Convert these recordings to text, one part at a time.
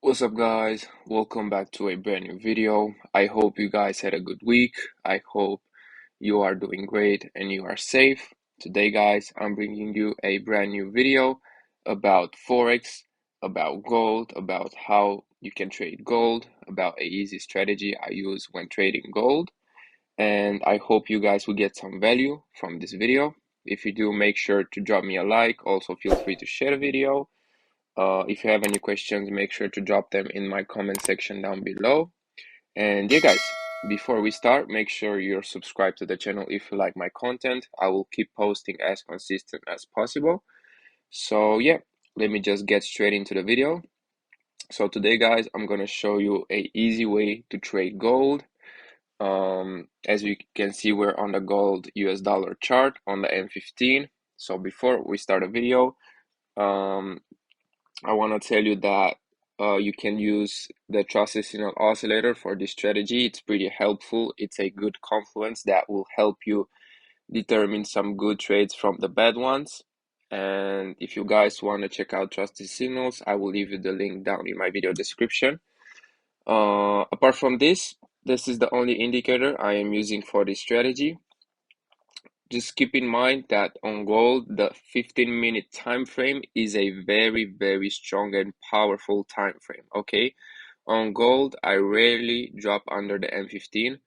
What's up, guys? Welcome back to a brand new video. I hope you guys had a good week. I hope you are doing great and you are safe. Today, guys, I'm bringing you a brand new video about Forex, about gold, about how you can trade gold, about a easy strategy I use when trading gold. And I hope you guys will get some value from this video. If you do, make sure to drop me a like. Also, feel free to share the video. If you have any questions, make sure to drop them in my comment section down below. And yeah, guys, before we start, make sure you're subscribed to the channel if you like my content. I will keep posting as consistent as possible. So yeah, let me just get straight into the video. So today, guys, I'm gonna show you a easy way to trade gold. As you can see, we're on the gold US dollar chart on the M15. So before we start the video, I want to tell you that you can use the trusted signal oscillator for this strategy. It's pretty helpful. It's a good confluence that will help you determine some good trades from the bad ones. And if you guys want to check out trusted signals, I will leave you the link down in my video description. Apart from this is the only indicator I am using for this strategy. Just keep in mind that on gold, the 15-minute time frame is a very strong and powerful time frame. Okay, on gold, I rarely drop under the M15,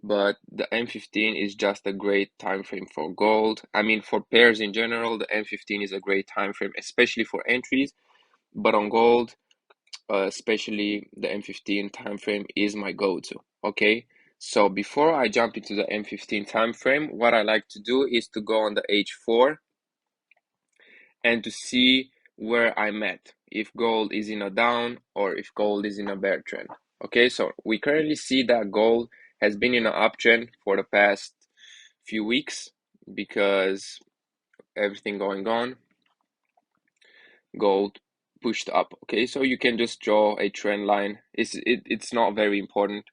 but the M15 is just a great time frame for gold. I mean, for pairs in general, the M15 is a great time frame, especially for entries. But on gold, especially the M15 time frame is my go-to. Okay, so before I jump into the M15 time frame, what I like to do is to go on the H4 and to see where I'm at, if gold is in a down or if gold is in a bear trend. Okay, so we currently see that gold has been in an uptrend for the past few weeks because everything going on, gold pushed up. Okay, so you can just draw a trend line. It's not very important,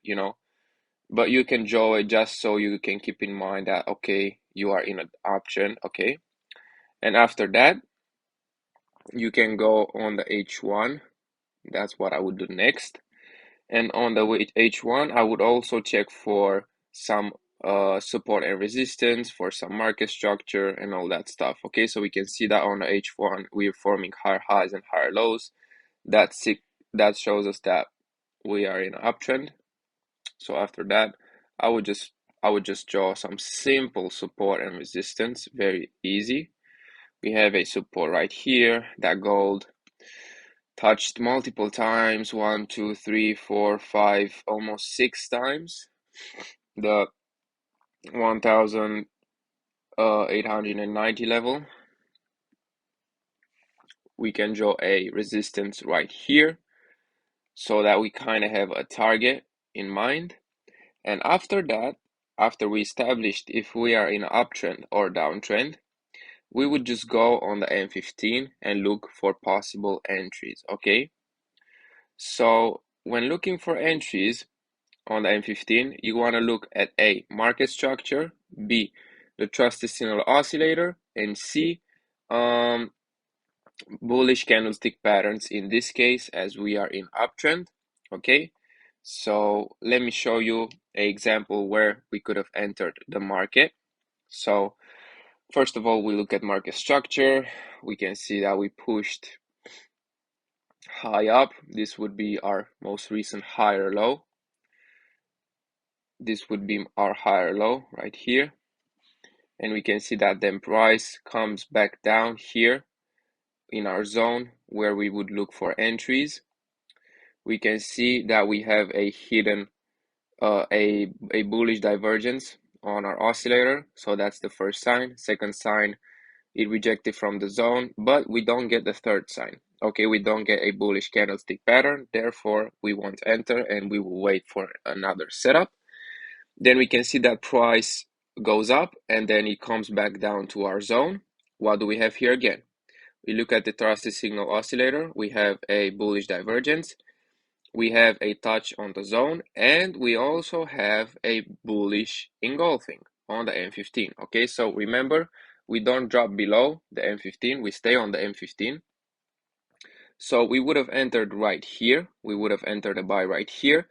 but you can draw it just so you can keep in mind that okay, you are in an uptrend. Okay, and after that you can go on the H1. That's what I would do next. And on the H1, I would also check for some support and resistance, for some market structure and all that stuff. Okay, so we can see that on the H1 we're forming higher highs and higher lows. That shows us that we are in an uptrend. So after that, I would just draw some simple support and resistance, very easy. We have a support right here that gold touched multiple times, 1, 2, 3, 4, 5, almost 6 times. The 1890 level. We can draw a resistance right here so that we kind of have a target in mind. And after that, after we established if we are in an uptrend or downtrend, we would just go on the M15 and look for possible entries. Okay, so when looking for entries on the M15, you want to look at A, market structure, B, the trusted signal oscillator, and C, bullish candlestick patterns in this case as we are in uptrend. Okay, so let me show you an example where we could have entered the market. So first of all, we look at market structure. We can see that we pushed high up. This would be our most recent higher low. This would be our higher low right here. And we can see that then price comes back down here in our zone where we would look for entries. We can see that we have a hidden a bullish divergence on our oscillator. So that's the first sign. Second sign, it rejected from the zone, but we don't get the third sign. Okay, we don't get a bullish candlestick pattern. Therefore, we won't enter and we will wait for another setup. Then we can see that price goes up and then it comes back down to our zone. What do we have here again? We look at the trusted signal oscillator. We have a bullish divergence. We have a touch on the zone, and we also have a bullish engulfing on the M15. Okay, so remember, we don't drop below the M15, we stay on the M15. So we would have entered right here. We would have entered a buy right here.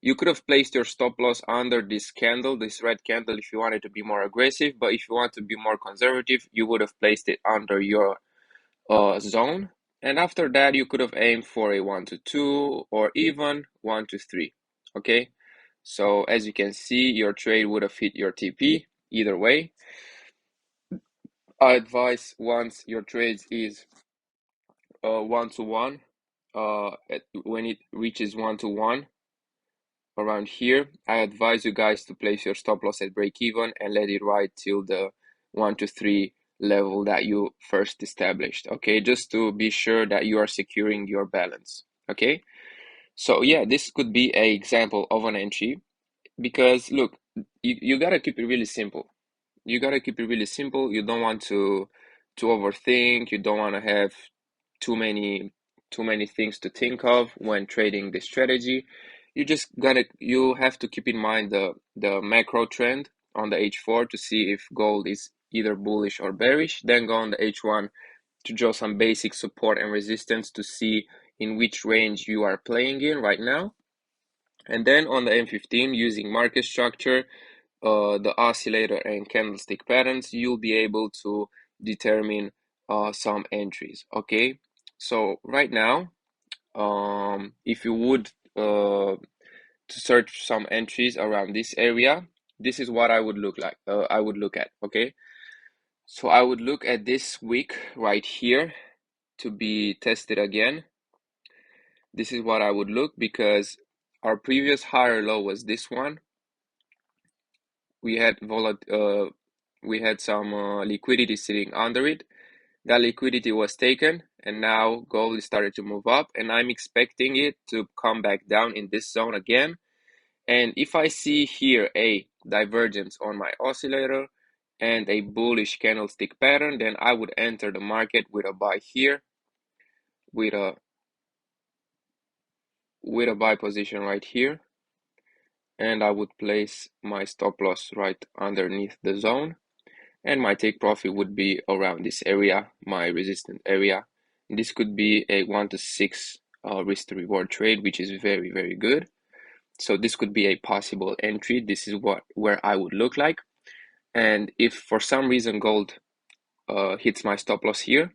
You could have placed your stop loss under this candle, this red candle, if you wanted to be more aggressive. But if you want to be more conservative, you would have placed it under your zone. And after that, you could have aimed for a 1 to 2 or even 1 to 3. Okay. So as you can see, your trade would have hit your TP either way. I advise once your trades is 1 to 1, when it reaches 1 to 1 around here, I advise you guys to place your stop loss at break even and let it ride till the 1 to 3 level that you first established. Okay, just to be sure that you are securing your balance. Okay, so yeah, this could be an example of an entry because look, you gotta keep it really simple. You gotta keep it really simple. You don't want to overthink. You don't want to have too many things to think of when trading this strategy. You have to keep in mind the macro trend on the H4 to see if gold is either bullish or bearish. Then go on the H1 to draw some basic support and resistance to see in which range you are playing in right now. And then on the M15, using market structure, the oscillator and candlestick patterns, you'll be able to determine some entries. Okay, so right now, if you would to search some entries around this area, this is what I would look like. I would look at. Okay, so I would look at this week right here to be tested again. This is what I would look, because our previous higher low was this one. We had some liquidity sitting under it. That liquidity was taken, and now gold is started to move up, and I'm expecting it to come back down in this zone again. And if I see here a divergence on my oscillator and a bullish candlestick pattern, then I would enter the market with a buy here, with a buy position right here, and I would place my stop loss right underneath the zone, and my take profit would be around this area, my resistance area. This could be a 1 to 6 risk to reward trade, which is very, very good. So this could be a possible entry. This is where I would look like. And if for some reason gold hits my stop loss here,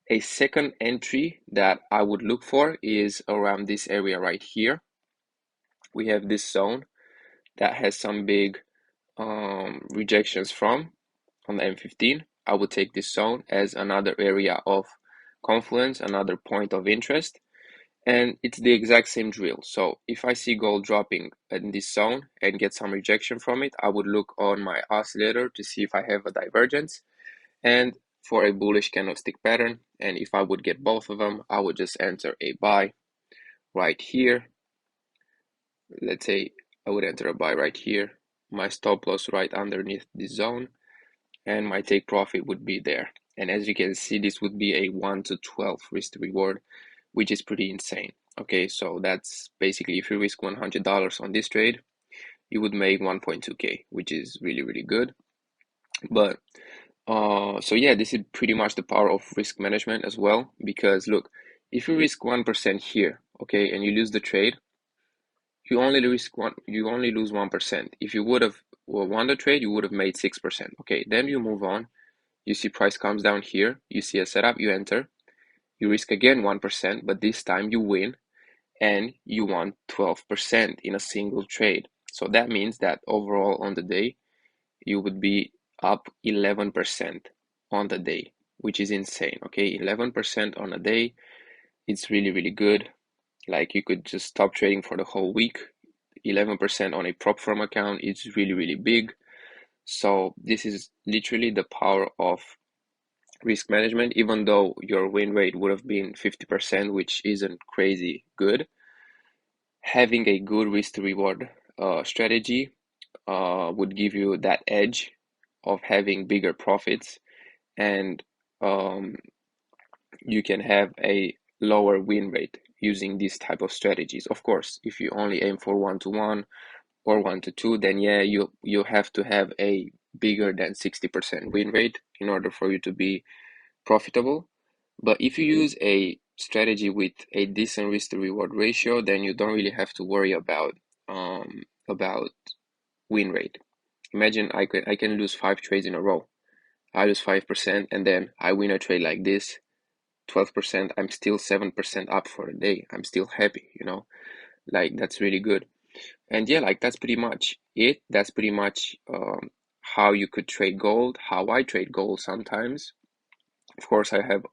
a second entry that I would look for is around this area right here. We have this zone that has some big rejections from on the M15. I would take this zone as another area of confluence, another point of interest, and it's the exact same drill. So if I see gold dropping in this zone and get some rejection from it, I would look on my oscillator to see if I have a divergence and for a bullish candlestick pattern. And if I would get both of them, I would just enter a buy right here. Let's say I would enter a buy right here, my stop loss right underneath this zone, and my take profit would be there. And as you can see, this would be a 1 to 12 risk to reward, which is pretty insane. Okay, so that's basically, if you risk $100 on this trade, you would make 1.2K, which is really, really good. But so yeah, this is pretty much the power of risk management as well, because look, if you risk 1% here, okay, and you lose the trade, you only lose 1%. If you would have won the trade, you would have made 6%. Okay, then you move on. You see price comes down here, you see a setup, you enter, you risk again 1%, but this time you win and you won 12% in a single trade. So that means that overall on the day, you would be up 11% on the day, which is insane. Okay, 11% on a day, it's really, really good. Like, you could just stop trading for the whole week. 11% on a prop firm account is really, really big. So this is literally the power of risk management. Even though your win rate would have been 50%, which isn't crazy good, having a good risk to reward strategy would give you that edge of having bigger profits, and you can have a lower win rate using these type of strategies. Of course, if you only aim for 1 to 1 or 1 to 2, then yeah, you have to have a bigger than 60% win rate in order for you to be profitable. But if you use a strategy with a decent risk to reward ratio, then you don't really have to worry about win rate. Imagine I can lose 5 trades in a row. I lose 5% and then I win a trade like this, 12%, I'm still 7% up for a day. I'm still happy, you know, like that's really good. And yeah, like that's pretty much it. That's pretty much how you could trade gold, how I trade gold sometimes. Of course, I have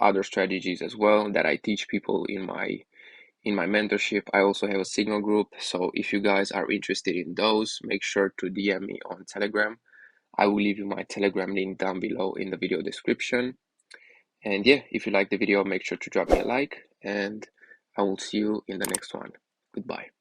other strategies as well that I teach people in my mentorship. I also have a signal group, so if you guys are interested in those, make sure to DM me on Telegram. I will leave you my Telegram link down below in the video description. And yeah, if you like the video, make sure to drop me a like, and I will see you in the next one. Goodbye.